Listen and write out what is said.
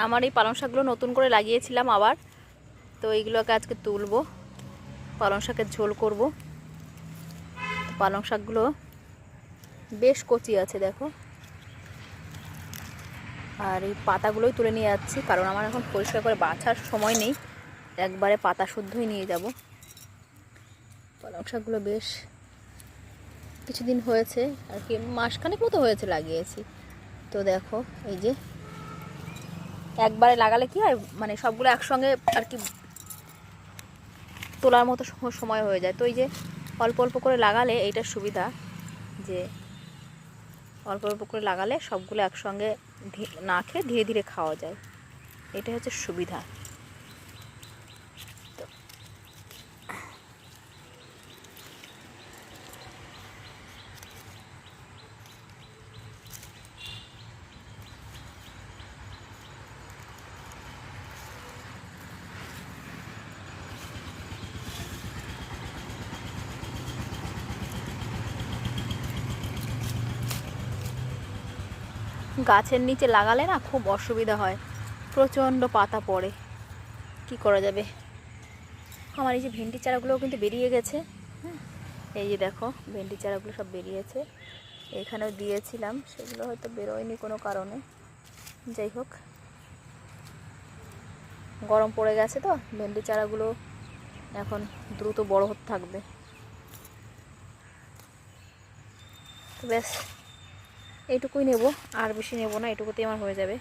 আমার এই পালং শাকগুলো নতুন করে লাগিয়েছিলাম আবার, তো এইগুলোকে আজকে তুলবো, পালং শাকের ঝোল করব। পালং শাকগুলো বেশ কচি আছে দেখো, আর এই পাতাগুলোই তুলে নিয়ে যাচ্ছি, কারণ আমার এখন পরিষ্কার করে বাছার সময় নেই, একবারে পাতা শুদ্ধই নিয়ে যাব। পালং শাকগুলো বেশ কিছুদিন হয়েছে আর কি, মাসখানেক মতো হয়েছে লাগিয়েছি। তো দেখো এই যে একবারে লাগালে কি হয়, মানে সবগুলো একসঙ্গে আর কি তোলার মতো সময় হয়ে যায়। তো এই যে অল্প অল্প করে লাগালে এইটার সুবিধা, যে অল্প অল্প করে লাগালে সবগুলো একসঙ্গে না খেয়ে ধীরে ধীরে খাওয়া যায়, এটা হচ্ছে সুবিধা। গাছের নিচে লাগালে না খুব অসুবিধা হয়, প্রচণ্ড পাতা পড়ে, কি করা যাবে। আমার এই যে ভেন্ডি চারাগুলোও কিন্তু বেরিয়ে গেছে, হ্যাঁ এই যে দেখো ভেন্ডি চারাগুলো সব বেরিয়েছে, এখানেও দিয়েছিলাম, সেগুলো হয়তো বেরোয়নি কোনো কারণে। যাই হোক, গরম পড়ে গেছে তো ভেন্ডি চারাগুলো এখন দ্রুত বড় হতে থাকবে। তো ব্যাস এইটুকুই নেব, আর বেশি নেব না, এইটুকুতেই আমার হয়ে যাবে।